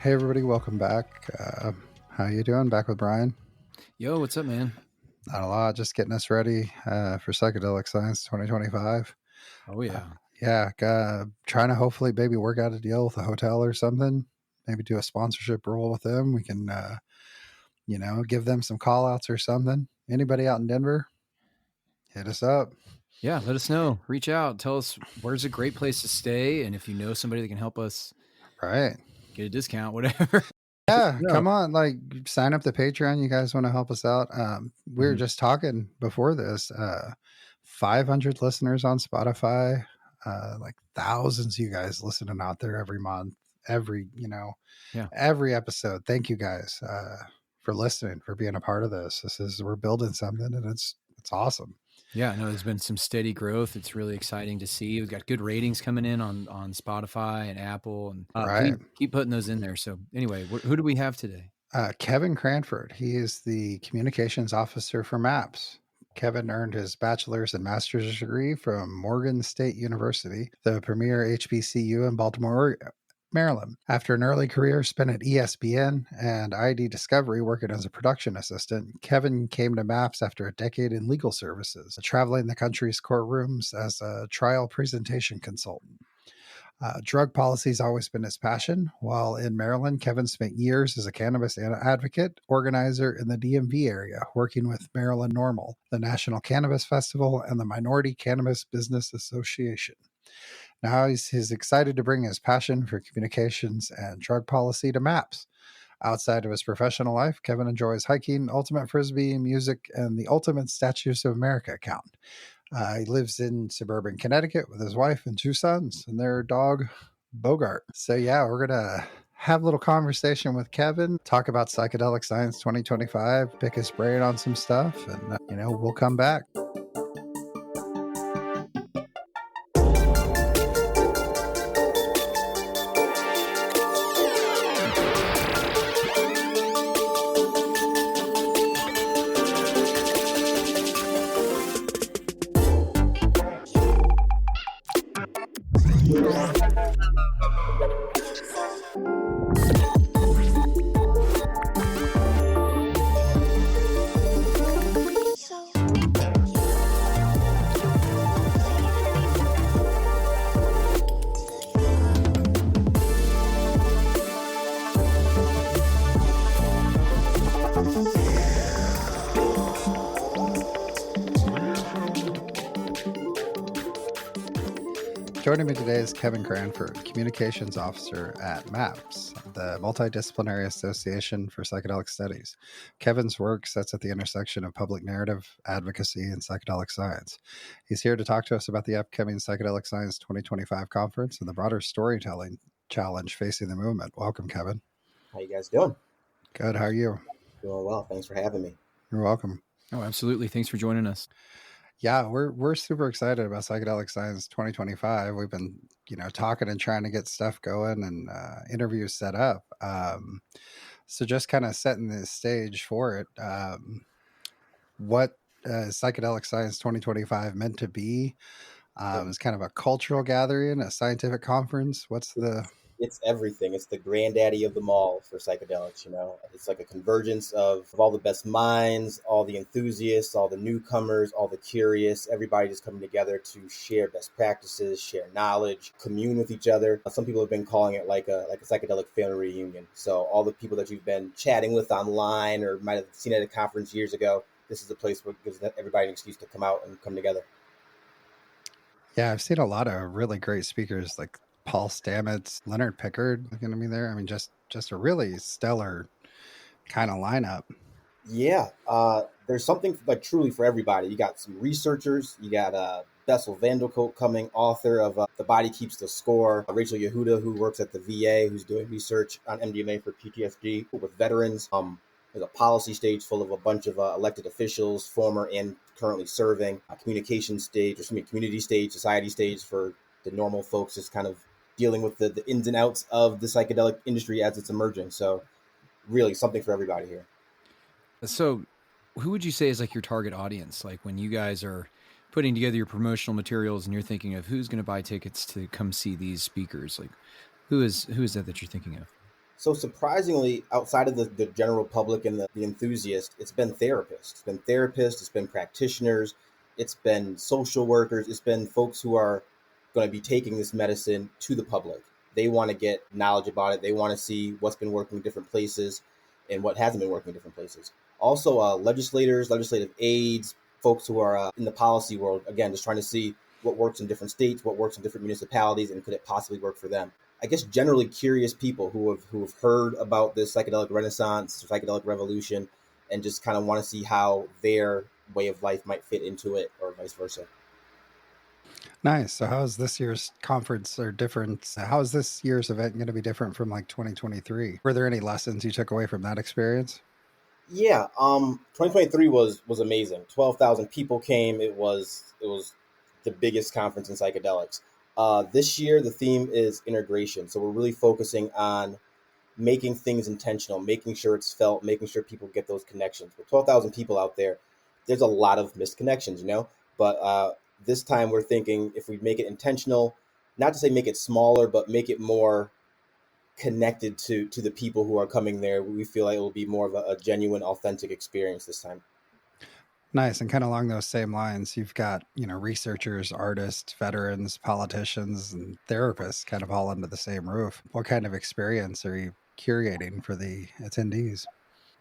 Hey everybody, welcome back. How you doing? Back with Brian. Yo, what's up, man? Not a lot, just getting us ready for Psychedelic Science 2025. Oh Uh, yeah. yeah, trying to hopefully maybe work out a deal with a hotel or something. Maybe do a sponsorship role with them. We can, give them some call outs or something. Anybody out in Denver, hit us up. Yeah, let us know. Reach out. Tell us where's a great place to stay, and if you know somebody that can help us Right. get a discount, whatever. Yeah, No. come on, like sign up to Patreon. You guys want to help us out? We were Mhm. just talking before this. 500 listeners on Spotify. Like thousands of you guys listening out there every month, every Yeah. every episode. Thank you guys for listening, for being a part of this. We're building something, and it's awesome. Yeah, no, there's been some steady growth. It's really exciting to see. We've got good ratings coming in on Spotify and Apple, and Right. please keep putting those in there. So anyway, who do we have today? Kevin Cranford. He is the communications officer for MAPS. Kevin earned his bachelor's and master's degree from Morgan State University, the premier HBCU in Baltimore, Maryland. After an early career spent at ESPN and ID Discovery working as a production assistant, Kevin came to MAPS after a decade in legal services, traveling the country's courtrooms as a trial presentation consultant. Drug policy has always been his passion. While in Maryland, Kevin spent years as a cannabis advocate, organizer in the DMV area, working with Maryland Normal, the National Cannabis Festival, and the Minority Cannabis Business Association. Now he's excited to bring his passion for communications and drug policy to MAPS. Outside of his professional life, Kevin enjoys hiking, ultimate frisbee, music, and the ultimate Statues of America account. He lives in suburban Connecticut with his wife and two sons and their dog, Bogart. So, yeah, we're going to have a little conversation with Kevin, talk about Psychedelic Science 2025, pick his brain on some stuff, and, we'll come back. Joining me today is Kevin Cranford, Communications Officer at MAPS, the Multidisciplinary Association for Psychedelic Studies. Kevin's work sits at the intersection of public narrative, advocacy, and psychedelic science. He's here to talk to us about the upcoming Psychedelic Science 2025 conference and the broader storytelling challenge facing the movement. Welcome, Kevin. How you guys doing? Good. How are you? Doing well. Thanks for having me. You're welcome. Oh, absolutely. Thanks for joining us. Yeah, we're super excited about Psychedelic Science 2025. We've been, talking and trying to get stuff going and interviews set up. So just kind of setting the stage for it. What Psychedelic Science 2025 meant to be? It's kind of a cultural gathering, a scientific conference. What's the It's everything. It's the granddaddy of them all for psychedelics. It's like a convergence of all the best minds, all the enthusiasts, all the newcomers, all the curious. Everybody just coming together to share best practices, share knowledge, commune with each other. Some people have been calling it like a psychedelic family reunion. So all the people that you've been chatting with online or might have seen at a conference years ago, this is the place where it gives everybody an excuse to come out and come together. Yeah, I've seen a lot of really great speakers like Paul Stamets, Leonard Pickard going to be there. I mean, just a really stellar kind of lineup. Yeah, there's something like truly for everybody. You got some researchers. You got Bessel van der Kolk coming, author of The Body Keeps the Score. Rachel Yehuda, who works at the VA, who's doing research on MDMA for PTSD with veterans. There's a policy stage full of a bunch of elected officials, former and currently serving. A communication stage, community stage, society stage for the normal folks, just kind of dealing with the ins and outs of the psychedelic industry as it's emerging. So really something for everybody here. So, who would you say is like your target audience? Like when you guys are putting together your promotional materials and you're thinking of who's going to buy tickets to come see these speakers, like who is that you're thinking of? So surprisingly, outside of the general public and the enthusiast, it's been therapists. It's been therapists, it's been practitioners, it's been social workers, it's been folks who are going to be taking this medicine to the public. They want to get knowledge about it. They want to see what's been working in different places and what hasn't been working in different places. Also, legislators, legislative aides, folks who are in the policy world, again, just trying to see what works in different states, what works in different municipalities, and could it possibly work for them. I guess generally curious people who have heard about this psychedelic renaissance, psychedelic revolution, and just kind of want to see how their way of life might fit into it, or vice versa. Nice. So how is this year's conference or different? How is this year's event going to be different from like 2023? Were there any lessons you took away from that experience? Yeah, 2023 was amazing. 12,000 people came. It was the biggest conference in psychedelics. This year the theme is integration, so we're really focusing on making things intentional, making sure it's felt, making sure people get those connections. With 12,000 people out there, there's a lot of missed connections, you know. But this time we're thinking if we make it intentional, not to say make it smaller, but make it more connected to the people who are coming there. We feel like it will be more of a genuine, authentic experience this time. Nice. And kind of along those same lines, you've got, researchers, artists, veterans, politicians, and therapists kind of all under the same roof. What kind of experience are you curating for the attendees?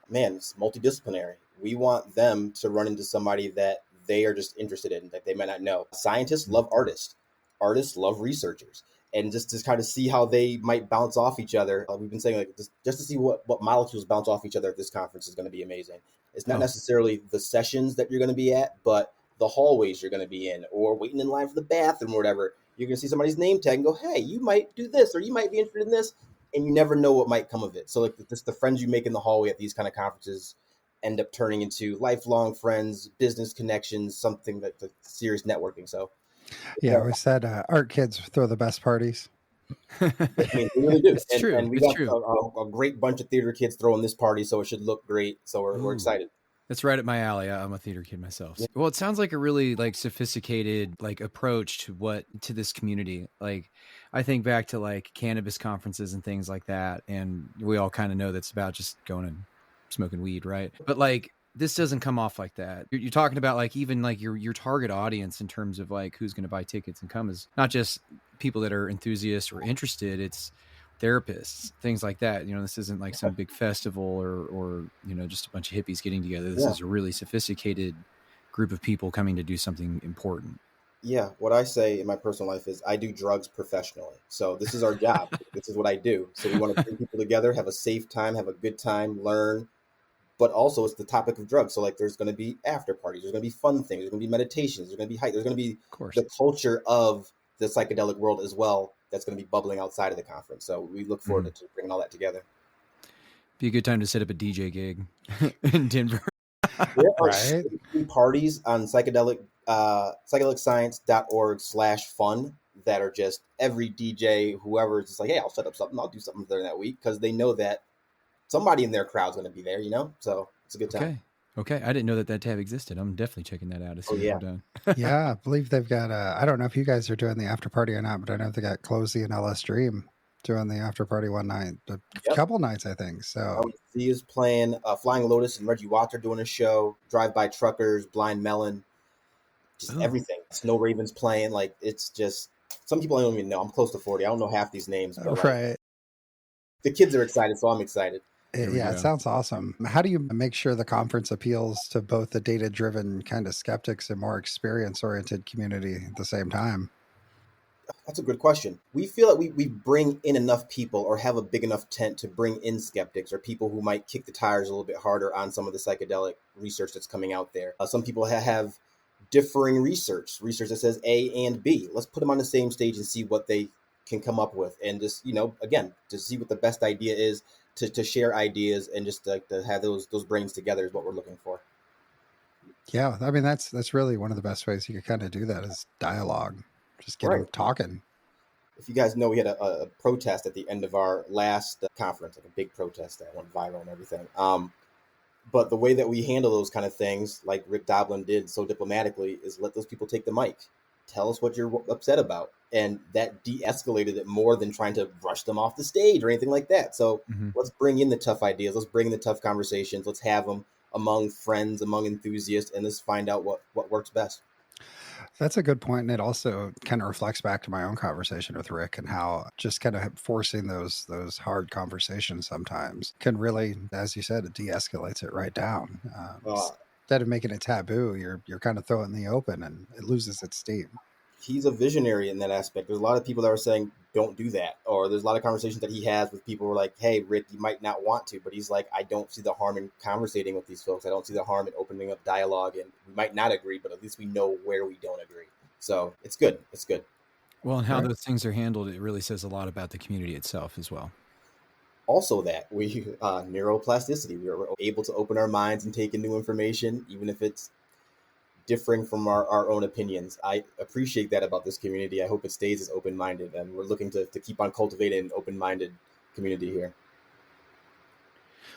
Man, it's multidisciplinary. We want them to run into somebody that they are just interested in, that they might not know. Scientists love artists, artists love researchers, and just to kind of see how they might bounce off each other. We've been saying like just to see what molecules bounce off each other at this conference is going to be amazing. It's not Oh, necessarily the sessions that you're going to be at, but the hallways you're going to be in, or waiting in line for the bathroom or whatever. You're going to see somebody's name tag and go, "Hey, you might do this, or you might be interested in this," and you never know what might come of it. So like the friends you make in the hallway at these kind of conferences end up turning into lifelong friends, business connections, something that's serious networking. So Yeah, yeah, we said art kids throw the best parties. I mean they really do, it's true. and we It's got true. a great bunch of theater kids throwing this party, so it should look great. So we're Ooh. excited. That's right up my alley. I'm a theater kid myself. Yeah. Well, it sounds like a really like sophisticated like approach to this community. Like I think back to like cannabis conferences and things like that, and we all kind of know that's about just going and smoking weed, right? But like this doesn't come off like that. You're talking about like even like your target audience in terms of like who's going to buy tickets and come is not just people that are enthusiasts or interested. It's therapists, things like that. This isn't like some big festival or just a bunch of hippies getting together. This Yeah. is a really sophisticated group of people coming to do something important. Yeah, what I say in my personal life is I do drugs professionally. So this is our job. This is what I do. So we want to bring people together, have a safe time, have a good time, learn, but also it's the topic of drugs. So like there's going to be after parties, there's going to be fun things, there's going to be meditations, there's going to be hike, there's going to be Of course. the culture of the psychedelic world as well that's going to be bubbling outside of the conference. So we look forward to bringing all that together. Be a good time to set up a DJ gig in Denver. There are Right? parties on psychedelicscience.org/fun that are just every DJ, whoever is just like, hey, I'll set up something, I'll do something during that week because they know that somebody in their crowd's going to be there, so it's a good time. Okay. I didn't know that tab existed. I'm definitely checking that out as soon as we're done. Yeah, I believe they've got I don't know if you guys are doing the after party or not, but I know they got Closey and LS Dream doing the after party one night, a couple nights, I think. So Z is playing, Flying Lotus and Reggie Watts are doing a show, Drive By Truckers, Blind Melon, just everything. Snow Ravens playing, like it's just some people I don't even know. I'm close to 40. I don't know half these names, but right. the kids are excited, so I'm excited. Yeah, it sounds awesome. How do you make sure the conference appeals to both the data-driven kind of skeptics and more experience-oriented community at the same time? That's a good question. We feel that we bring in enough people or have a big enough tent to bring in skeptics or people who might kick the tires a little bit harder on some of the psychedelic research that's coming out there. Some people have differing research that says A and B. Let's put them on the same stage and see what they can come up with. And just, again, to see what the best idea is, to share ideas and just to have those brains together is what we're looking for. Yeah, I mean, that's really one of the best ways you could kind of do that is dialogue. Just get them talking. If you guys know, we had a protest at the end of our last conference, like a big protest that went viral and everything. But the way that we handle those kind of things, like Rick Doblin did so diplomatically, is let those people take the mic. tell us what you're upset about. And that de-escalated it more than trying to rush them off the stage or anything like that. So let's bring in the tough ideas. Let's bring in the tough conversations. Let's have them among friends, among enthusiasts, and let's find out what works best. That's a good point. And it also kind of reflects back to my own conversation with Rick and how just kind of forcing those hard conversations sometimes can really, as you said, it de-escalates it right down. Instead of making it taboo, you're kind of throwing it in the open and it loses its steam. He's a visionary in that aspect. There's a lot of people that are saying, don't do that. Or there's a lot of conversations that he has with people who are like, hey, Rick, you might not want to. But he's like, I don't see the harm in conversating with these folks. I don't see the harm in opening up dialogue. And we might not agree, but at least we know where we don't agree. So it's good. It's good. Well, and how those things are handled, it really says a lot about the community itself as well. Also that we neuroplasticity, we are able to open our minds and take in new information, even if it's differing from our own opinions. I appreciate that about this community. I hope it stays as open-minded, and we're looking to keep on cultivating an open-minded community here.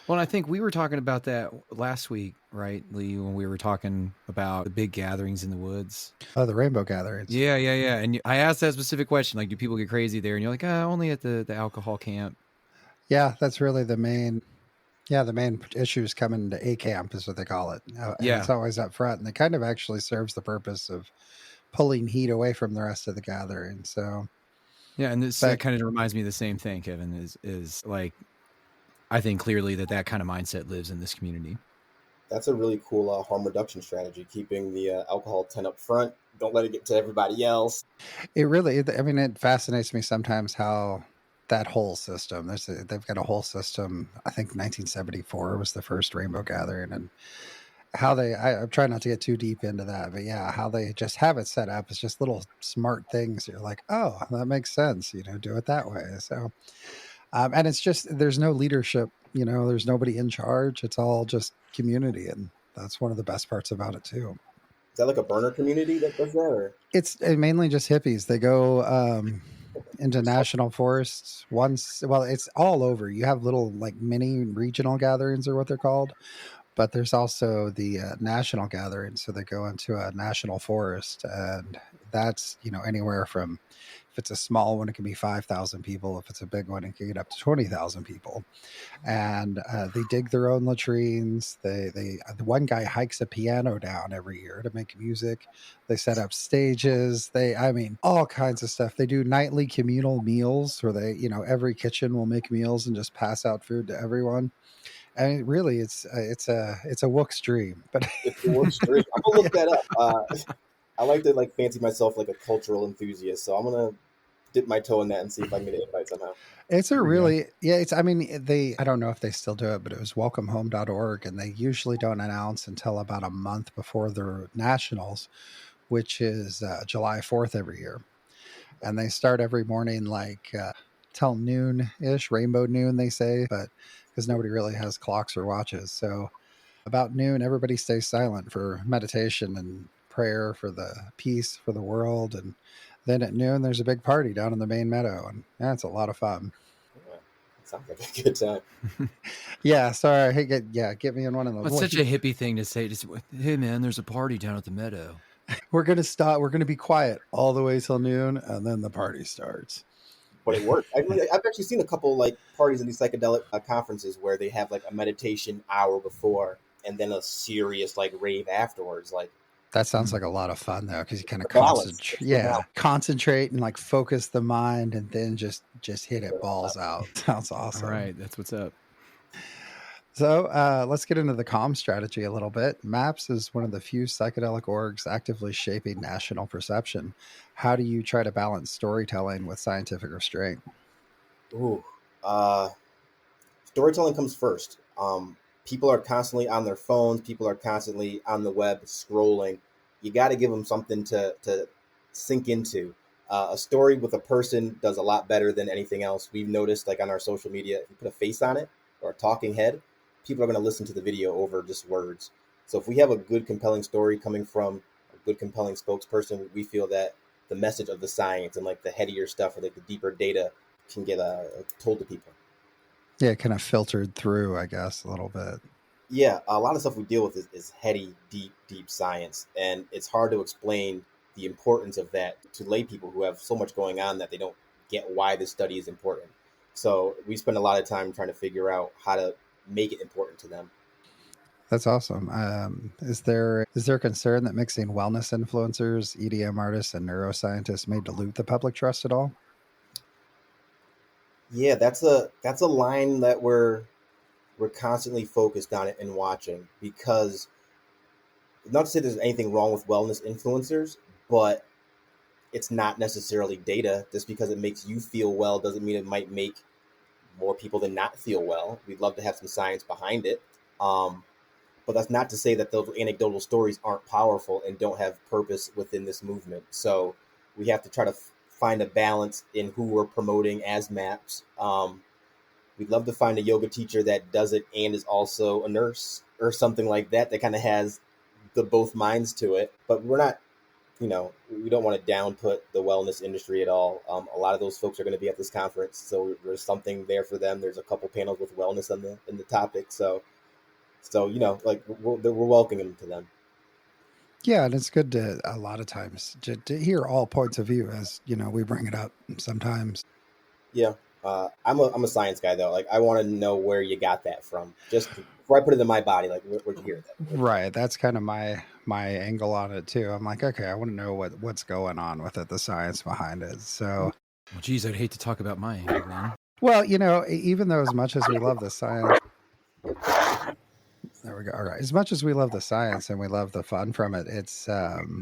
Well, I think we were talking about that last week, right, Lee, when we were talking about the big gatherings in the woods. Oh, the rainbow gatherings. Yeah. And I asked that specific question, like, do people get crazy there? And you're like, only at the alcohol camp. Yeah, that's really the main issue is coming to A camp is what they call it. And it's always up front, and it kind of actually serves the purpose of pulling heat away from the rest of the gathering. So yeah, and this kind of reminds me of the same thing, Kevin, is like, I think clearly that kind of mindset lives in this community. That's a really cool harm reduction strategy, keeping the alcohol tent up front. Don't let it get to everybody else. It fascinates me sometimes how that whole system, they've got a whole system. I think 1974 was the first rainbow gathering, and how I'm trying not to get too deep into that, but yeah, how they just have it set up. It's just little smart things. You're like, oh, that makes sense. Do it that way. So, and it's just, there's no leadership, there's nobody in charge. It's all just community. And that's one of the best parts about it too. Is that like a burner community that does that? Or? It's mainly just hippies. They go into national forests once. Well, it's all over. You have little like mini regional gatherings, or what they're called. But there's also the national gathering. So they go into a national forest, and that's, anywhere from, if it's a small one, it can be 5,000 people. If it's a big one, it can get up to 20,000 people. And they dig their own latrines. The one guy hikes a piano down every year to make music. They set up stages. All kinds of stuff. They do nightly communal meals where they, every kitchen will make meals and just pass out food to everyone. I mean, really, it's a Wook's dream. But it's a Wook's dream. I'm gonna look that up. I like to fancy myself like a cultural enthusiast, so I'm gonna dip my toe in that and see if I can get an invite somehow. It's a really, I don't know if they still do it, but it was welcomehome.org, and they usually don't announce until about a month before their nationals, which is July 4th every year. And they start every morning till noon-ish, rainbow noon, they say, but because nobody really has clocks or watches. So about noon, everybody stays silent for meditation and prayer for the peace for the world. And then at noon, there's a big party down in the main meadow. And it's a lot of fun. Yeah, sounds like a good time. Yeah, sorry. Hey, get me in one of those. It's such a hippie thing to say. Just, hey, man, there's a party down at the meadow. We're going to stop. We're going to be quiet all the way till noon, and then the party starts. But it worked. I've actually seen a couple parties in these psychedelic conferences where they have a meditation hour before and then a serious rave afterwards. That sounds like a lot of fun though, because you kind of concentrate and focus the mind, and then just hit it balls out. Sounds awesome. All right, that's what's up. So let's get into the comm strategy a little bit. MAPS is one of the few psychedelic orgs actively shaping national perception. How do you try to balance storytelling with scientific restraint? Storytelling comes first. People are constantly on their phones. People are constantly on the web scrolling. You got to give them something to sink into. A story with a person does a lot better than anything else. We've noticed on our social media, if you put a face on it or a talking head, people are going to listen to the video over just words. So if we have a good, compelling story coming from a good, compelling spokesperson, we feel that the message of the science and the headier stuff or the deeper data can get told to people. Yeah, kind of filtered through, I guess, a little bit. Yeah, a lot of stuff we deal with is heady, deep science. And it's hard to explain the importance of that to lay people who have so much going on that they don't get why this study is important. So we spend a lot of time trying to figure out how to make it important to them. That's awesome. Is there concern that mixing wellness influencers, EDM artists, and neuroscientists may dilute the public trust at all? Yeah, that's a line that we're constantly focused on it and watching, because not to say there's anything wrong with wellness influencers, but it's not necessarily data. Just because it makes you feel well doesn't mean it might make more people than not feel well. We'd love to have some science behind it. Um, but that's not to say that those anecdotal stories aren't powerful and don't have purpose within this movement. So we have to try to find a balance in who we're promoting as MAPS. We'd love to find a yoga teacher that does it and is also a nurse or something like that, that kind of has the both minds to it. But we're not, we don't want to downput the wellness industry at all. A lot of those folks are going to be at this conference, so there's something there for them. There's a couple panels with wellness in the topic, so like we're welcoming to them. Yeah, and it's good to a lot of times to hear all points of view, as we bring it up sometimes. Yeah, I'm a science guy though. Like I want to know where you got that from, just before I put it in my body. Like where'd you hear that? Right, that's kind of my angle on it too. I'm like, okay, I want to know what's going on with it, the science behind it. So, well, geez, I'd hate to talk about my angle then. Well, even though as much as we love the science, there we go. All right, as much as we love the science and we love the fun from it, it's or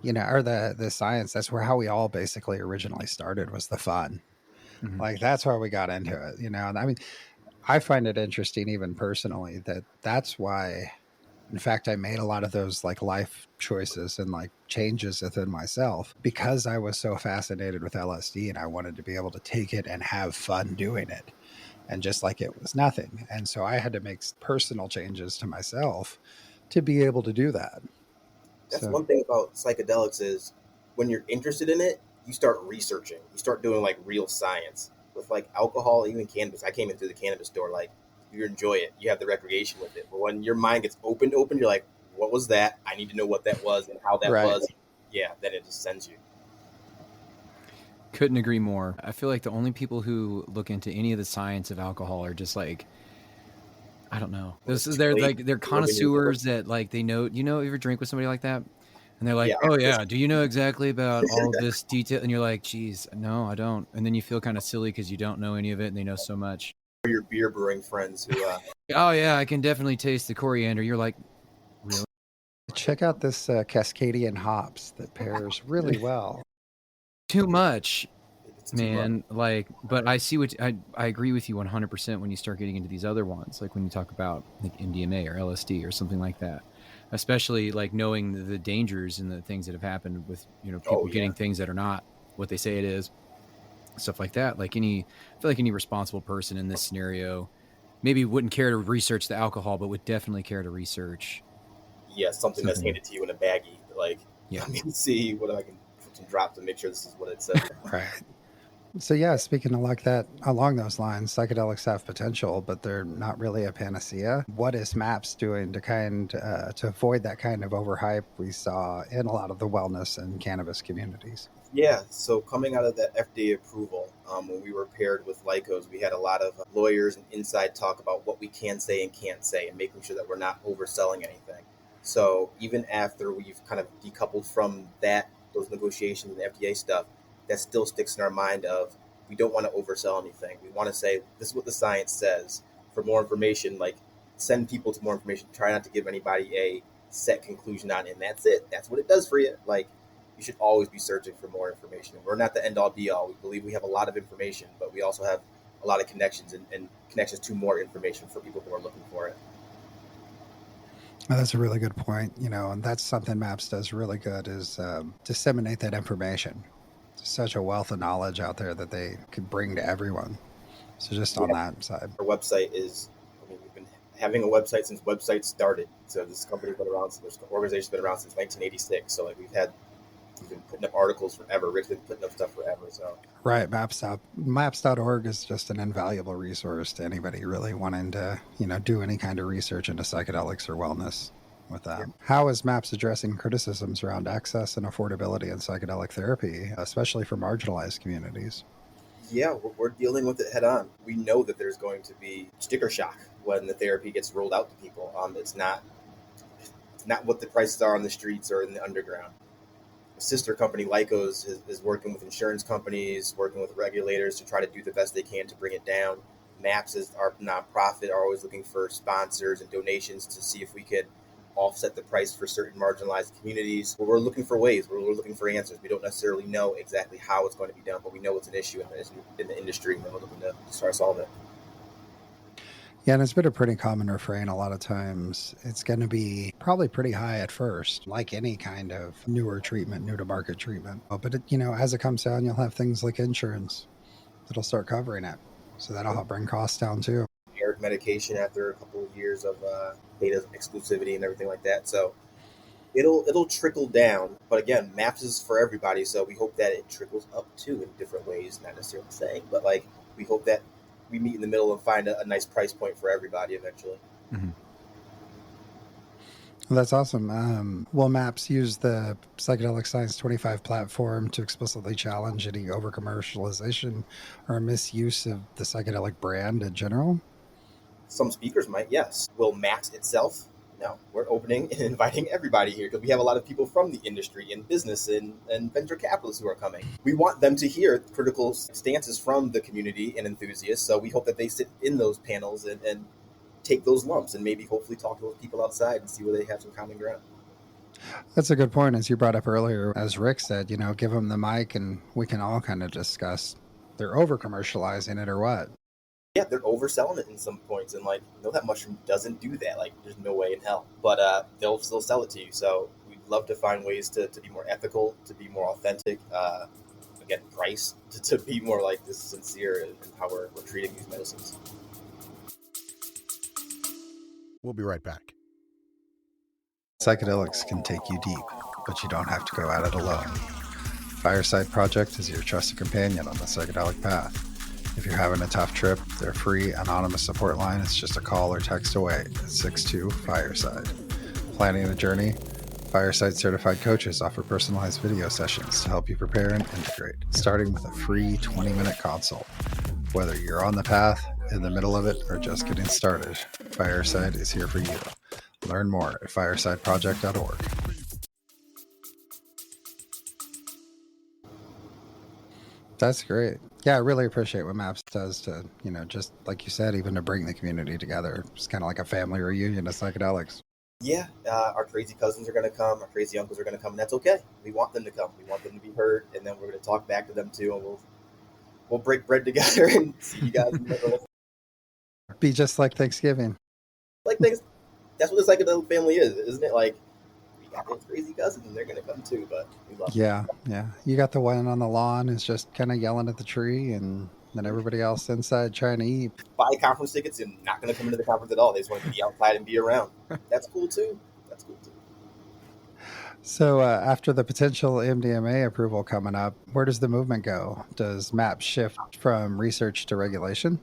the science. That's how we all basically originally started, was the fun. Mm-hmm. Like that's why we got into it. And I mean, I find it interesting, even personally, that's why. In fact, I made a lot of those like life choices and like changes within myself because I was so fascinated with LSD and I wanted to be able to take it and have fun doing it. And just like it was nothing. And so I had to make personal changes to myself to be able to do that. That's one thing about psychedelics is when you're interested in it, you start researching. You start doing like real science. With like alcohol, even cannabis. I came into the cannabis store, like you enjoy it. You have the recreation with it. But when your mind gets open, you're like, what was that? I need to know what that was and how that was. Yeah, then it just sends you. Couldn't agree more. I feel like the only people who look into any of the science of alcohol are just like, I don't know. They're connoisseurs that like they know. You ever drink with somebody like that? And they're like, oh yeah, do you know exactly about all of this detail? And you're like, geez, no, I don't. And then you feel kind of silly because you don't know any of it and they know so much. Your beer brewing friends who oh yeah, I can definitely taste the coriander. You're like, really? Check out this Cascadian hops that pairs really well. Too much, man. Like, but I see what I agree with you 100% when you start getting into these other ones, like when you talk about like MDMA or LSD or something like that, especially like knowing the dangers and the things that have happened with people getting things that are not what they say it is, stuff like that. Like I feel like any responsible person in this scenario maybe wouldn't care to research the alcohol, but would definitely care to research something that's handed to you in a baggie. Like, let me see what I can put some drops and make sure this is what it says. Right. So yeah, speaking of like that, along those lines, psychedelics have potential, but they're not really a panacea. What is MAPS doing to avoid that kind of overhype we saw in a lot of the wellness and cannabis communities? Yeah, so coming out of that FDA approval, when we were paired with Lycos, we had a lot of lawyers and inside talk about what we can say and can't say and making sure that we're not overselling anything. So even after we've kind of decoupled from those negotiations and FDA stuff, that still sticks in our mind of we don't want to oversell anything. We want to say, this is what the science says. For more information, like send people to more information. Try not to give anybody a set conclusion on it, and that's it. That's what it does for you. Like, you should always be searching for more information. We're not the end-all, be-all. We believe we have a lot of information, but we also have a lot of connections and connections to more information for people who are looking for it. Oh, that's a really good point. And that's something MAPS does really good is disseminate that information. There's such a wealth of knowledge out there that they could bring to everyone. So just on that side. Our website is, we've been having a website since websites started. So this company's been around, this organization's been around since 1986. So like we've been putting up articles forever. Rick's been putting up stuff forever. So right, maps.org is just an invaluable resource to anybody really wanting to, do any kind of research into psychedelics or wellness. with that. How is MAPS addressing criticisms around access and affordability in psychedelic therapy, especially for marginalized communities? Yeah, we're dealing with it head on. We know that there's going to be sticker shock when the therapy gets rolled out to people. It's not what the prices are on the streets or in the underground. A sister company, Lycos, is working with insurance companies, working with regulators to try to do the best they can to bring it down. MAPS is our nonprofit, are always looking for sponsors and donations to see if we could offset the price for certain marginalized communities. But we're looking for ways. We're looking for answers. We don't necessarily know exactly how it's going to be done, but we know it's an issue in the industry, and we're looking to start solving it. Yeah, and it's been a pretty common refrain a lot of times. It's going to be probably pretty high at first, like any kind of newer treatment, new to market treatment. But as it comes down, you'll have things like insurance that'll start covering it. So that'll help bring costs down too. Generic medication after a couple of years of data exclusivity and everything like that. So it'll trickle down. But again, MAPS is for everybody, so we hope that it trickles up too in different ways. Not necessarily saying, but like we hope that we meet in the middle and find a nice price point for everybody eventually. Mm-hmm. Well, that's awesome. Will MAPS use the Psychedelic Science 25 platform to explicitly challenge any over-commercialization or misuse of the psychedelic brand in general? Some speakers might, yes. Will MAPS itself? No. We're opening and inviting everybody here because we have a lot of people from the industry and business and venture capitalists who are coming. We want them to hear critical stances from the community and enthusiasts, so we hope that they sit in those panels and take those lumps and maybe hopefully talk to those people outside and see where they have some common ground. That's a good point. As you brought up earlier, as Rick said, give them the mic and we can all kind of discuss they're over-commercializing it or what. Yeah, they're overselling it in some points, and that mushroom doesn't do that. Like, there's no way in hell, but they'll still sell it to you. So we'd love to find ways to be more ethical, to be more authentic. Again, price to be more like this sincere in how we're treating these medicines. We'll be right back. Psychedelics can take you deep, but you don't have to go at it alone. Fireside Project is your trusted companion on the psychedelic path. If you're having a tough trip, their free, anonymous support line is just a call or text away at 62-FIRESIDE. Planning a journey? Fireside certified coaches offer personalized video sessions to help you prepare and integrate, starting with a free 20-minute consult. Whether you're on the path, in the middle of it, or just getting started, Fireside is here for you. Learn more at firesideproject.org. That's great. Yeah, I really appreciate what MAPS does to, just like you said, even to bring the community together. It's kind of like a family reunion of psychedelics. Yeah, our crazy cousins are going to come. Our crazy uncles are going to come, and that's okay. We want them to come. We want them to be heard, and then we're going to talk back to them too, and we'll break bread together and see you guys in the middle. Be just like Thanksgiving. That's what the psychedelic family is, isn't it? Like, we got those crazy cousins, and they're going to come too, but we love them. Yeah. You got the one on the lawn is just kind of yelling at the tree, and then everybody else inside trying to eat. Buy conference tickets and not going to come into the conference at all. They just want to be outside and be around. That's cool too. So after the potential MDMA approval coming up, where does the movement go? Does MAPS shift from research to regulation?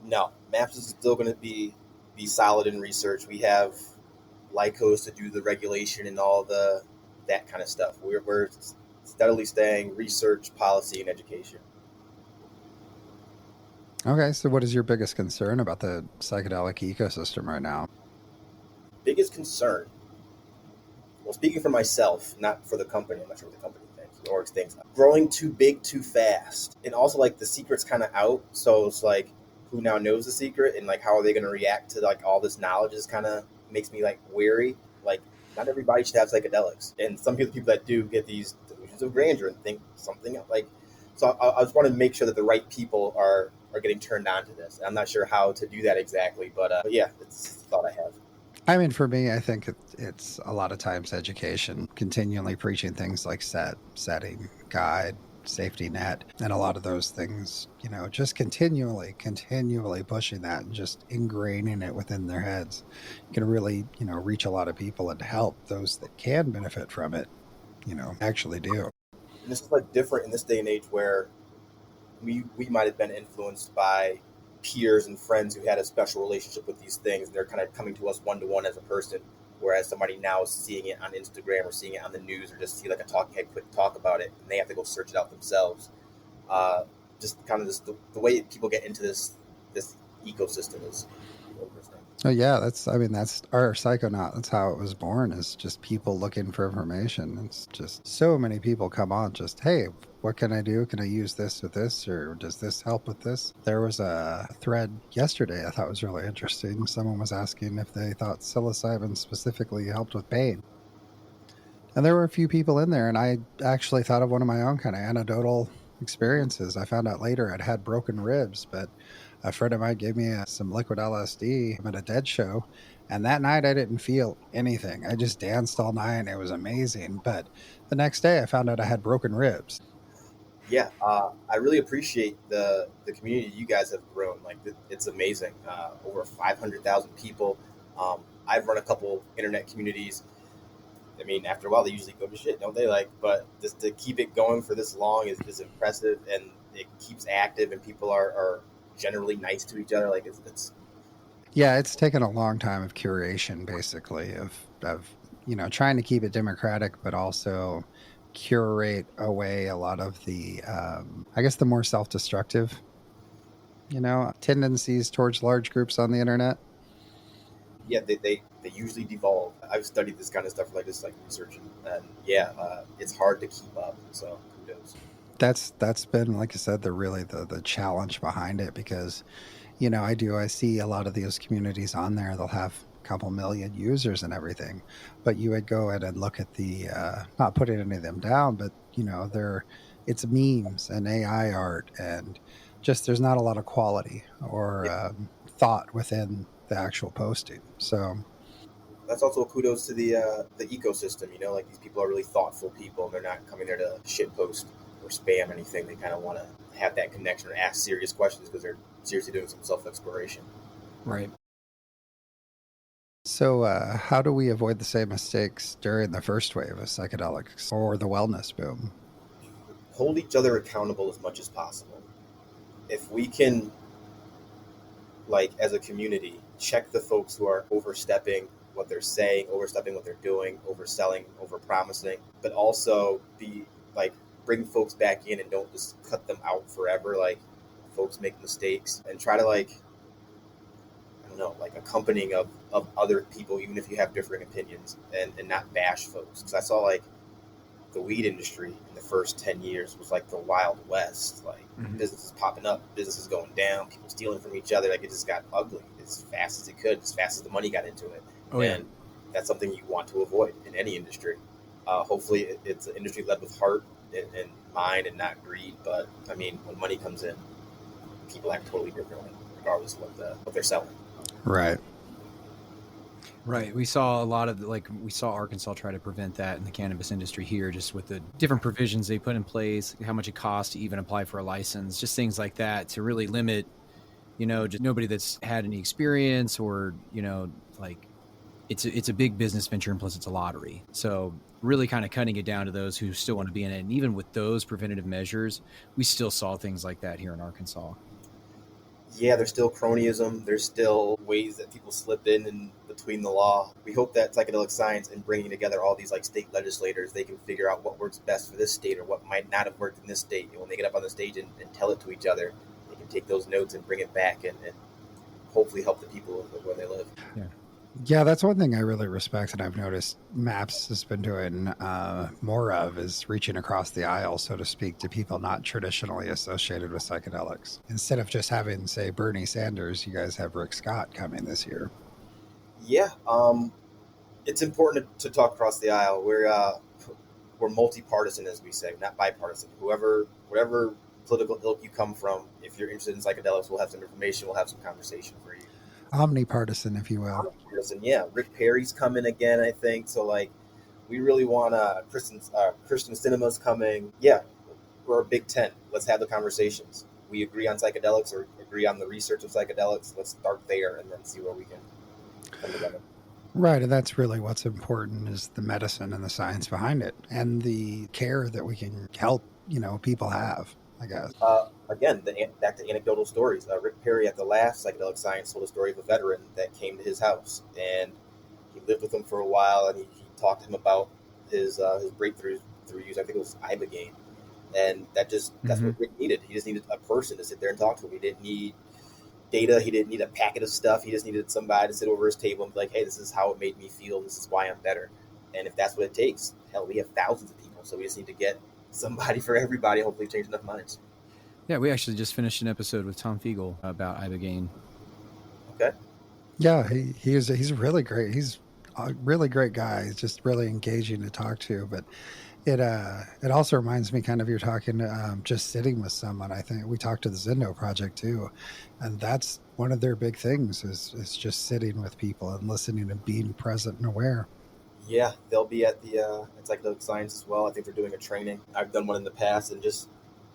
No, MAPS is still going to be solid in research. We have Lycos to do the regulation and all that kind of stuff. We're steadily staying research, policy, and education. Okay, so what is your biggest concern about the psychedelic ecosystem right now? Biggest concern? Well, speaking for myself, not for the company. I'm not sure what the company thinks. The org thinks. Growing too big too fast. And also, the secret's kind of out. So it's who now knows the secret? And, how are they going to react to, all this knowledge is kind of makes me, weary. Not everybody should have psychedelics. And some people that do get these delusions of grandeur and think something So I just want to make sure that the right people are getting turned on to this. I'm not sure how to do that exactly, but yeah, it's a thought I have. I mean, for me, I think it's a lot of times education, continually preaching things like setting, guide, safety net, and a lot of those things, just continually pushing that and just ingraining it within their heads. You can really, reach a lot of people and help those that can benefit from it, actually do. And this is different in this day and age where we might have been influenced by peers and friends who had a special relationship with these things. They're kind of coming to us one-to-one as a person Whereas somebody now is seeing it on Instagram or seeing it on the news or just see like a talking head quick talk about it, and they have to go search it out themselves. Just kind of the way people get into this ecosystem is interesting. Oh yeah, that's our Psychonaut. That's how it was born, is just people looking for information. It's just so many people come on just, hey, what can I do? Can I use this with this, or does this help with this? There was a thread yesterday I thought was really interesting. Someone was asking if they thought psilocybin specifically helped with pain. And there were a few people in there, and I actually thought of one of my own kind of anecdotal experiences. I found out later I'd had broken ribs, but a friend of mine gave me some liquid LSD at a Dead show. And that night I didn't feel anything. I just danced all night and it was amazing. But the next day I found out I had broken ribs. Yeah, I really appreciate the community you guys have grown. Like it's amazing. Over 500,000 people. I've run a couple internet communities. I mean, after a while, they usually go to shit, don't they? Like, but just to keep it going for this long is impressive, and it keeps active, and people are generally nice to each other. Like, it's Yeah, it's taken a long time of curation, basically, of trying to keep it democratic, but also curate away a lot of the, I guess, the more self-destructive, tendencies towards large groups on the internet. yeah, they usually devolve. I've studied this kind of stuff like this, like researching, and yeah, it's hard to keep up. So kudos. That's been, like I said, the challenge behind it, because I see a lot of those communities on there. They'll have a couple million users and everything, but you would go in and look at the, not putting any of them down, but it's memes and AI art, and just there's not a lot of quality or thought within the actual posting. So That's also kudos to the ecosystem. You know, like these people are really thoughtful people, and they're not coming there to shit post or spam anything. They kind of want to have that connection or ask serious questions because they're seriously doing some self exploration. Right. So, how do we avoid the same mistakes during the first wave of psychedelics or the wellness boom? Hold each other accountable as much as possible. If we can, like as a community, check the folks who are overstepping what they're saying, overstepping what they're doing, overselling, overpromising, but also be like bring folks back in and don't just cut them out forever. Like folks make mistakes and try to like I don't know, like accompanying of other people, even if you have different opinions, and not bash folks. Because I saw like the weed industry in the first 10 years was like the Wild West. Like businesses popping up, businesses going down, people stealing from each other. Like it just got ugly as fast as it could, as fast as the money got into it. Oh, and yeah. that's something you want to avoid in any industry. Hopefully it's an industry led with heart and mind and not greed. But I mean, when money comes in, people act totally differently, regardless of what they're selling. Right. Right. We saw a lot of we saw Arkansas try to prevent that in the cannabis industry here, just with the different provisions they put in place, how much it costs to even apply for a license, just things like that to really limit, just nobody that's had any experience or, like it's a big business venture, and plus it's a lottery. So really kind of cutting it down to those who still want to be in it. And even with those preventative measures, we still saw things like that here in Arkansas. Yeah, there's still cronyism. There's still ways that people slip in between the law. We hope that psychedelic science and bringing together all these like state legislators, they can figure out what works best for this state or what might not have worked in this state. And when they get up on the stage and tell it to each other, they can take those notes and bring it back and hopefully help the people where they live. Yeah, that's one thing I really respect, and I've noticed MAPS has been doing more of, is reaching across the aisle, so to speak, to people not traditionally associated with psychedelics. Instead of just having, say, Bernie Sanders, you guys have Rick Scott coming this year. Yeah, it's important to talk across the aisle. We're multi-partisan, as we say, not bipartisan. Whatever political ilk you come from, if you're interested in psychedelics, we'll have some information, we'll have some conversation for you. Omnipartisan, if you will. Yeah, Rick Perry's coming again, I think. So like, we really want Christian Cinema's coming. Yeah, we're a big tent. Let's have the conversations. We agree on psychedelics or agree on the research of psychedelics. Let's start there and then see where we can come together. Right, and that's really what's important, is the medicine and the science behind it, and the care that we can help people have, I guess. Again, back to anecdotal stories. Rick Perry at the last Psychedelic Science told a story of a veteran that came to his house, and He lived with him for a while, and he talked to him about his breakthroughs through use. I think it was ibogaine, and that's what Rick needed. He just needed a person to sit there and talk to him. He didn't need data. He didn't need a packet of stuff. He just needed somebody to sit over his table and be like, "Hey, this is how it made me feel. This is why I'm better." And if that's what it takes, hell, we have thousands of people, so we just need to get somebody for everybody. Hopefully, change enough minds. Yeah, we actually just finished an episode with Tom Fiegel about ibogaine. Okay. Yeah, he's really great. He's a really great guy. He's just really engaging to talk to. But it also reminds me kind of you're talking just sitting with someone. I think we talked to the Zendo Project too, and that's one of their big things is just sitting with people and listening and being present and aware. Yeah, they'll be at the Psychedelic Science as well. I think they're doing a training. I've done one in the past, and just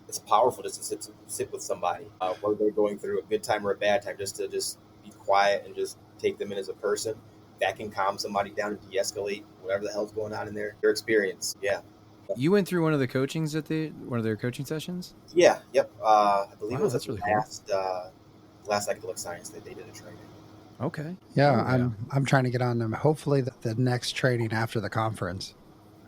it's powerful just to sit with somebody, whether they're going through a good time or a bad time, just to be quiet and just take them in as a person. That can calm somebody down and de-escalate whatever the hell's going on in their experience. Yeah. You went through one of the coachings at one of their coaching sessions? Yeah. Yep. I believe it was that's the really last Psychedelic Science that they did a training. Okay. Yeah, I'm trying to get on them. Hopefully, the next training after the conference.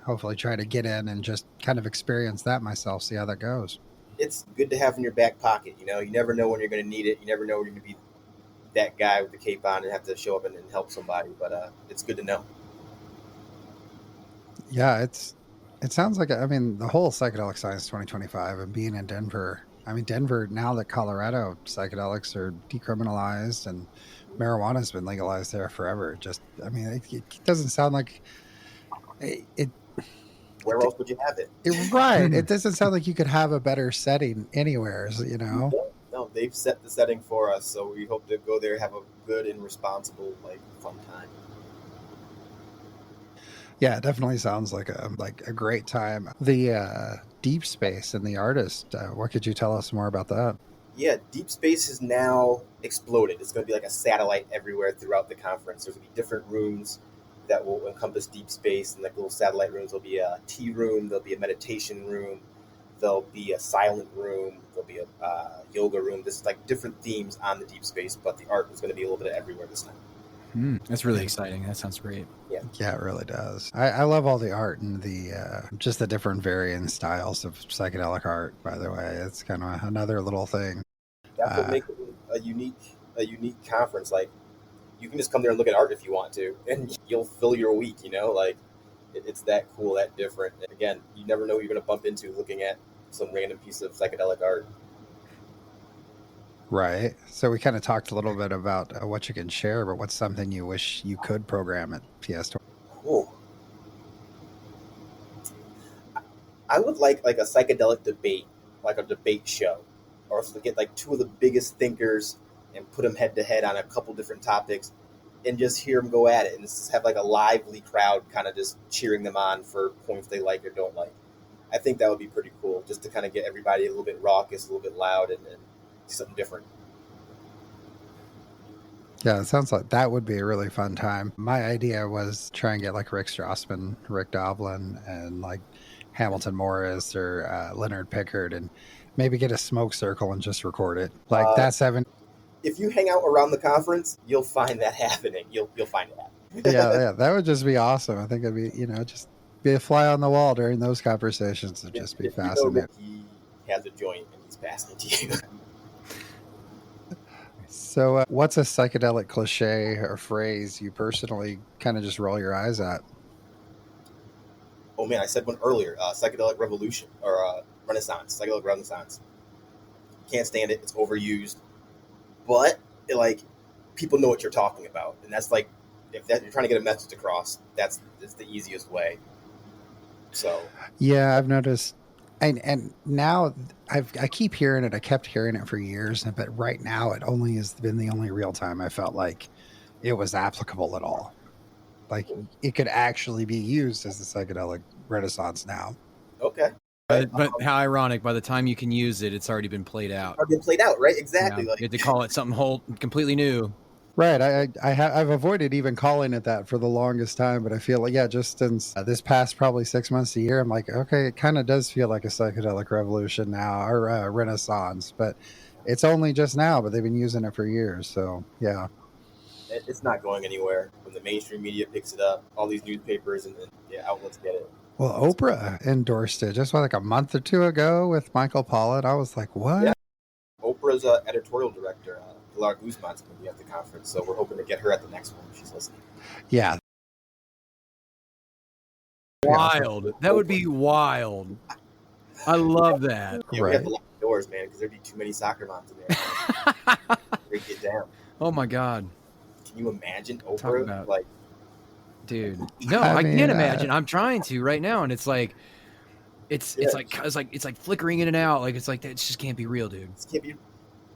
Hopefully, try to get in and just kind of experience that myself. See how that goes. It's good to have in your back pocket. You never know when you're going to need it. You never know when you're going to be that guy with the cape on and have to show up and help somebody. But it's good to know. Yeah, it sounds like, I mean, the whole Psychedelic Science 2025 and being in Denver. I mean, Denver, now that Colorado psychedelics are decriminalized and marijuana has been legalized there forever. I mean, it doesn't sound like it. Where else would you have it? Right. It doesn't sound like you could have a better setting anywhere, No, they've set the setting for us, so we hope to go there, have a good and responsible, fun time. Yeah, it definitely sounds like a great time. The deep space and the artist. What could you tell us more about that? Yeah, deep space has now exploded. It's going to be like a satellite everywhere throughout the conference. There's going to be different rooms that will encompass deep space, and like little satellite rooms. There'll be a tea room. There'll be a meditation room. There'll be a silent room. There'll be a yoga room. This is like different themes on the deep space, but the art is going to be a little bit of everywhere this time. That's really exciting. That sounds great. Yeah, it really does. I love all the art and the just the different varying styles of psychedelic art. By the way, it's kind of another little thing. That's what makes it a unique conference. Like, you can just come there and look at art if you want to, and you'll fill your week. It's that cool, that different. And again, you never know what you're going to bump into looking at some random piece of psychedelic art. Right. So we kind of talked a little bit about what you can share, but what's something you wish you could program at PS20? Cool. I would like a psychedelic debate, like a debate show, or to get like two of the biggest thinkers and put them head to head on a couple different topics and just hear them go at it and just have like a lively crowd kind of just cheering them on for points they like or don't like. I think that would be pretty cool, just to kind of get everybody a little bit raucous, a little bit loud, and something different. Yeah, it sounds like that would be a really fun time. My idea was try and get like Rick Strassman, Rick Doblin, and like Hamilton Morris or Leonard Pickard, and maybe get a smoke circle and just record it. Like that's 7. If you hang out around the conference, you'll find that happening. You'll find it happening. yeah, that would just be awesome. I think it'd be, just be a fly on the wall during those conversations. It'd just be fascinating. He has a joint and he's passing it to you. So what's a psychedelic cliche or phrase you personally kind of just roll your eyes at? Oh man, I said one earlier, psychedelic revolution or renaissance, psychedelic renaissance. Can't stand it. It's overused. But people know what you're talking about. And that's like, if you're trying to get a message across, that's the easiest way. So yeah, I've noticed. And now I keep hearing it. I kept hearing it for years, but right now it only has been the only real time I felt like it was applicable at all. Like it could actually be used as a psychedelic renaissance now. Okay. But how ironic, by the time you can use it, it's already been played out. Already been played out, right? Exactly. You had to call it something completely new. Right. I've avoided even calling it that for the longest time, but I feel like, just since this past probably 6 months to a year, I'm like, okay, it kind of does feel like a psychedelic revolution now, or a renaissance, but it's only just now, but they've been using it for years. So, yeah. It's not going anywhere. When the mainstream media picks it up, all these newspapers and outlets get it. Well, Oprah endorsed it just like a month or two ago with Michael Pollan. I was like, what? Yeah. Oprah's editorial director, Pilar Guzman's going to be at the conference, so we're hoping to get her at the next one if she's listening. Yeah. Wild. That would be wild. I love that. Yeah, we have to lock the doors, man, because there'd be too many soccer moms in there. Break it down. Oh my God. Can you imagine Oprah? Like, dude, no, I can't imagine. I'm trying to right now, and it's like, it's like flickering in and out. Like it's like that just can't be real, dude. This can't be.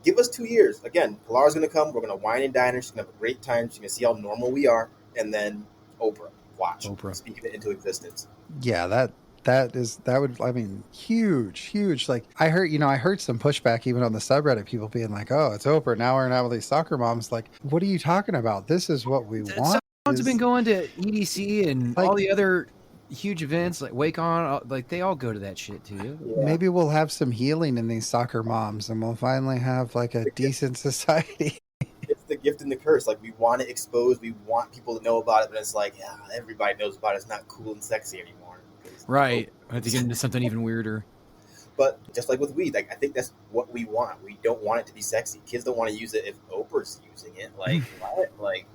Give us 2 years. Again, Pilar's going to come. We're going to wine and dine her. She's going to have a great time. She's going to see how normal we are, and then Oprah. Watch. Oprah. Speaking it into existence. Yeah, that would, I mean, huge. Like I heard some pushback even on the subreddit, people being like, oh, it's Oprah. Now we're out with these soccer moms. Like, what are you talking about? This is what we want. Moms have been going to EDC and all the other huge events like Wake On, like they all go to that shit too. Yeah. Maybe we'll have some healing in these soccer moms and we'll finally have like a decent society. It's the gift and the curse. Like we want to expose, we want people to know about it, but it's like, yeah, everybody knows about it. It's not cool and sexy anymore. Right. I have to get into something even weirder. But just like with weed, like I think that's what we want. We don't want it to be sexy. Kids don't want to use it if Oprah's using it. Like what? Like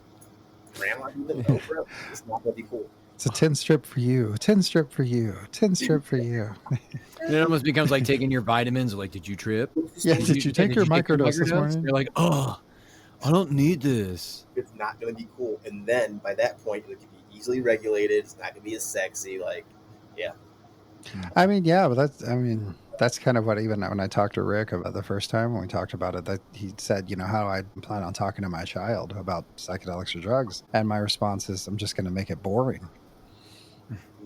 grandma using Oprah? It's not gonna be cool. It's a 10 strip for you, 10 strip for you, 10 strip for you. It almost becomes like taking your vitamins. Like, did you trip? Yeah, did you take your microdose this morning? You're like, oh, I don't need this. It's not going to be cool. And then by that point, it can be easily regulated. It's not going to be as sexy. Like, yeah. I mean, yeah, but that's kind of what, even when I talked to Rick about the first time when we talked about it, that he said, you know, how I plan on talking to my child about psychedelics or drugs. And my response is, I'm just going to make it boring.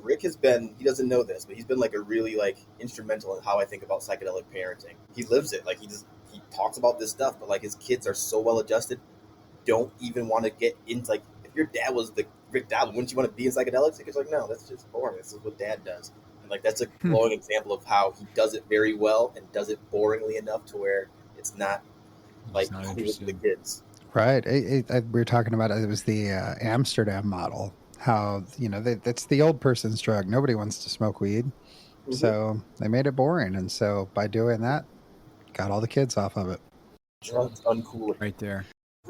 Rick has been, he doesn't know this, but he's been like a really like instrumental in how I think about psychedelic parenting. He lives it. Like he talks about this stuff, but like his kids are so well adjusted, don't even want to get into, like, if your dad was the Rick Doblin, wouldn't you want to be in psychedelics? He's like, no, that's just boring. This is what dad does. And like, that's a glowing example of how he does it very well and does it boringly enough to where it's not like cool to the kids. Right. We were talking about it. It was the Amsterdam model. How, you know, that's the old person's drug. Nobody wants to smoke weed. Mm-hmm. So they made it boring. And so by doing that, got all the kids off of it. Drugs uncool. Right there.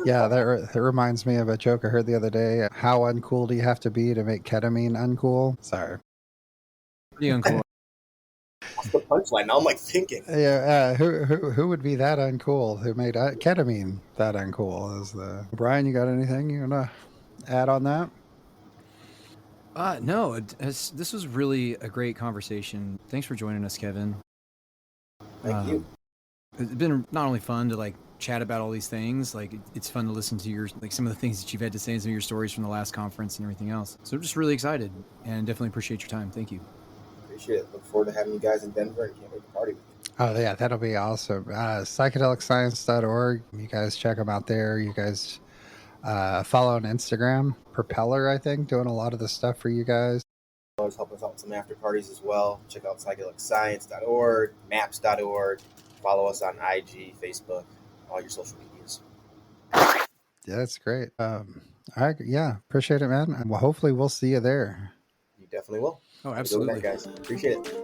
Yeah, that reminds me of a joke I heard the other day. How uncool do you have to be to make ketamine uncool? Sorry. Pretty uncool. What's the punchline? Now I'm like thinking. Yeah, who would be that uncool? Who made ketamine that uncool? Brian, you got anything you want to add on that? No, this was really a great conversation. Thanks for joining us, Kevin. Thank you. It's been not only fun to like chat about all these things, like it's fun to listen to your, like some of the things that you've had to say and some of your stories from the last conference and everything else. So I'm just really excited and definitely appreciate your time. Thank you. Appreciate it. Look forward to having you guys in Denver and can't wait to party with you. Oh yeah, that'll be awesome. Psychedelicscience.org. You guys check them out there. You guys follow on Instagram. Propeller, I think, doing a lot of the stuff for you guys. Always help us out with some after parties as well. Check out psychedelicscience.org, maps.org. Follow us on IG, Facebook, all your social medias. Yeah, that's great. All right, yeah, appreciate it, man. And well, hopefully we'll see you there. You definitely will. Oh, absolutely, guys. Appreciate it.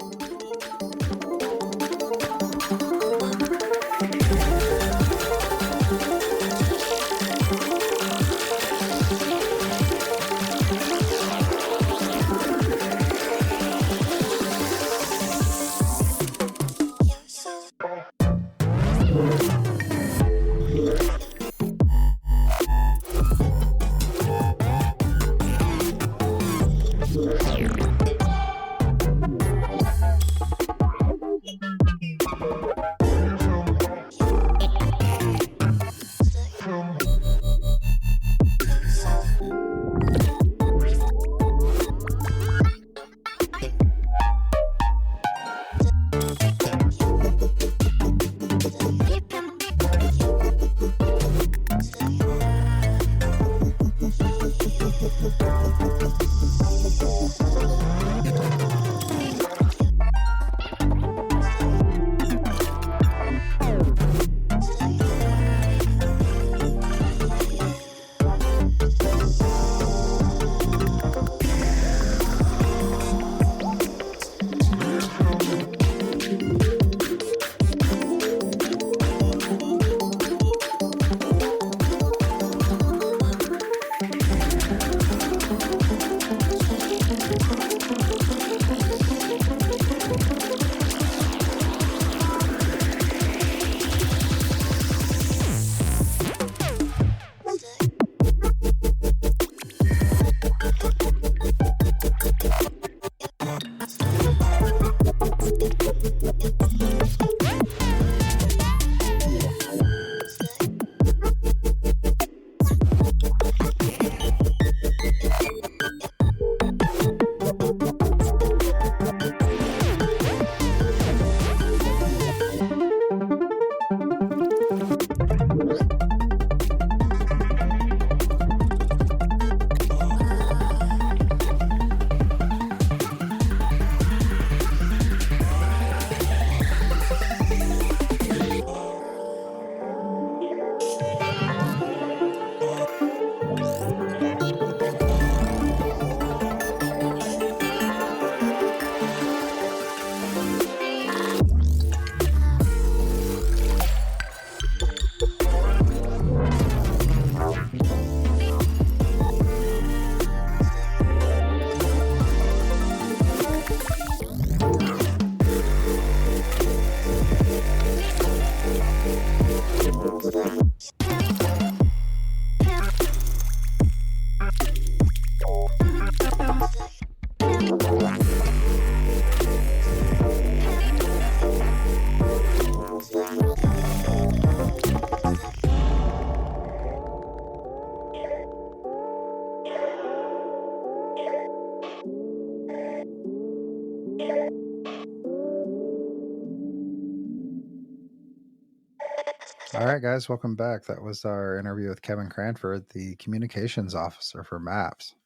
All right, guys, welcome back. That was our interview with Kevin Cranford, the communications officer for MAPS.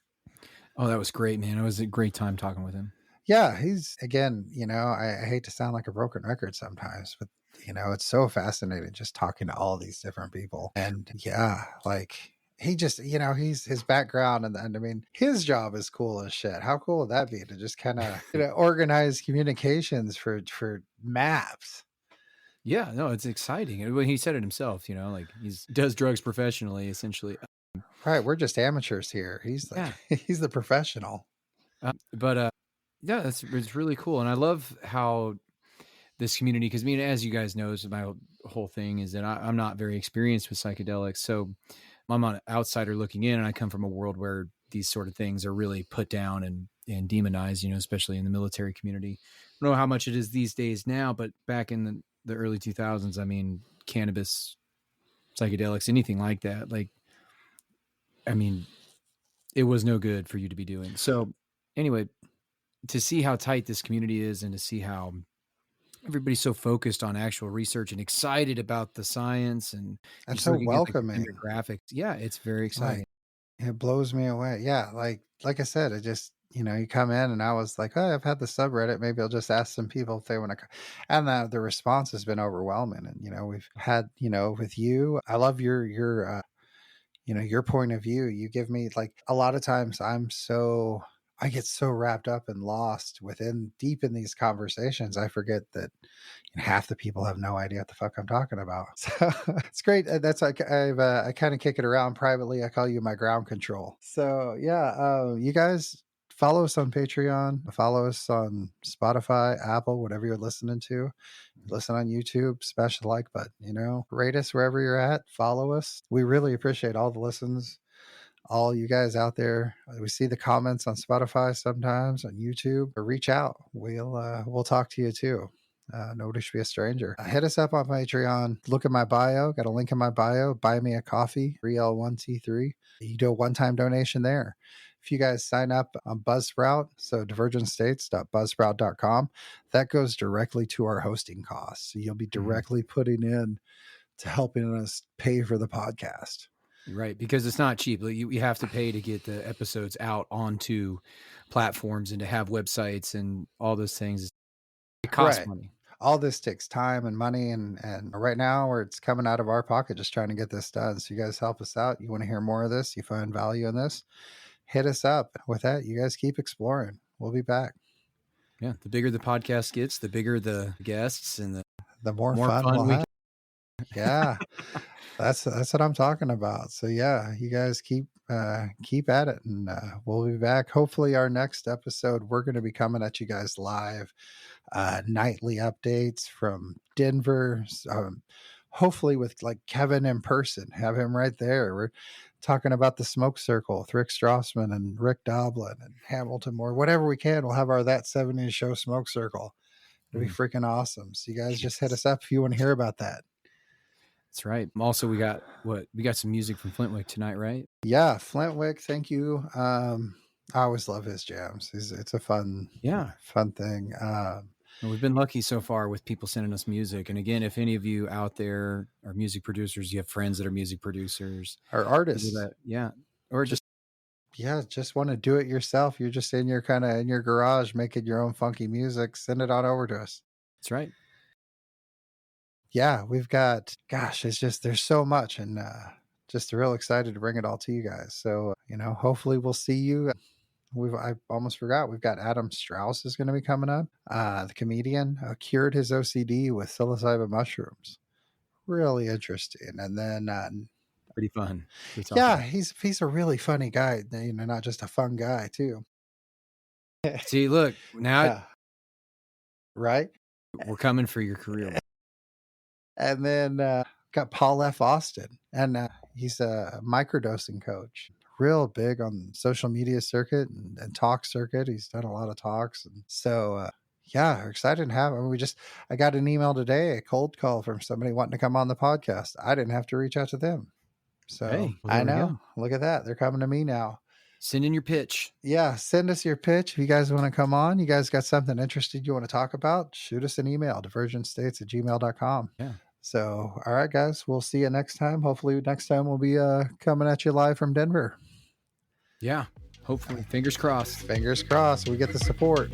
Oh, that was great, man. It was a great time talking with him. Yeah, he's, again, I hate to sound like a broken record sometimes, but, it's so fascinating just talking to all these different people. And yeah, like he just, his background and I mean, his job is cool as shit. How cool would that be to just kind of, organize communications for MAPS? Yeah, no, it's exciting. Well, he said it himself, like does drugs professionally, essentially. Right, we're just amateurs here. He's he's the professional. But yeah, it's really cool, and I love how this community, because as you guys know, my whole thing is that I'm not very experienced with psychedelics, so I'm an outsider looking in, and I come from a world where these sort of things are really put down and demonized, especially in the military community. I don't know how much it is these days now, but back in the early 2000s, I mean, cannabis, psychedelics, anything like that, it was no good for you to be doing. So anyway, to see how tight this community is and to see how everybody's so focused on actual research and excited about the science and just so looking at the welcoming. demographics. Yeah, it's very exciting. It blows me away. Yeah, like I said, it just you come in and I was like, oh, I've had the subreddit. Maybe I'll just ask some people if they want to, and the response has been overwhelming. And we've had with you, I love your point of view. You give me, like, a lot of times I get so wrapped up and lost deep in these conversations, I forget that half the people have no idea what the fuck I'm talking about. So it's great. That's like I kind of kick it around privately. I call you my ground control. So yeah, you guys follow us on Patreon, follow us on Spotify, Apple, whatever you're listening to. Listen on YouTube, smash the like button, rate us wherever you're at, follow us. We really appreciate all the listens, all you guys out there. We see the comments on Spotify sometimes, on YouTube. Reach out. We'll talk to you too. Nobody should be a stranger. Hit us up on Patreon. Look at my bio. Got a link in my bio. Buy me a coffee. 3L1T3. You do a one-time donation there. If you guys sign up on Buzzsprout, so divergentstates.buzzsprout.com, that goes directly to our hosting costs. So you'll be directly putting in to helping us pay for the podcast. Right, because it's not cheap. You have to pay to get the episodes out onto platforms and to have websites and all those things. It costs money. All this takes time and money, and right now it's coming out of our pocket just trying to get this done. So you guys help us out. You want to hear more of this? You find value in this? Hit us up. With that, you guys keep exploring. We'll be back. Yeah, the bigger the podcast gets, the bigger the guests and the more fun we'll have. Yeah, that's what I'm talking about. So yeah, you guys keep at it, and we'll be back. Hopefully our next episode, we're going to be coming at you guys live, nightly updates from Denver, hopefully with like Kevin in person, have him right there. We're talking about the Smoke Circle with Rick Strassman and Rick Doblin and Hamilton Moore, whatever we can. We'll have our That 70s Show Smoke Circle. It'll be freaking awesome. So you guys just hit us up if you want to hear about that. That's right. Also, we got some music from Flintwick tonight, right? Yeah, Flintwick. Thank you. I always love his jams. It's a fun thing. We've been lucky so far with people sending us music. And again, if any of you out there are music producers, you have friends that are music producers or artists, or just want to do it yourself. You're just in your garage making your own funky music. Send it on over to us. That's right. Yeah, we've got, it's just, there's so much, and just real excited to bring it all to you guys. So, hopefully we'll see you. I almost forgot. We've got Adam Strauss is going to be coming up. The comedian cured his OCD with psilocybin mushrooms. Really interesting. And then pretty fun. Yeah, he's a really funny guy. Not just a fun guy too. See, look now, right? We're coming for your career. And then got Paul F. Austin, and he's a microdosing coach. Real big on social media circuit and talk circuit. He's done a lot of talks, and so we're excited to have him. I got an email today, a cold call from somebody wanting to come on the podcast. I didn't have to reach out to them, so I know. Look at that, they're coming to me now. Send in your pitch. Yeah, send us your pitch. If you guys want to come on, you guys got something interesting you want to talk about, shoot us an email, divergentstates@gmail.com. Yeah. So, all right, guys, we'll see you next time. Hopefully, next time we'll be coming at you live from Denver. Yeah, hopefully. Fingers crossed. Fingers crossed. We get the support.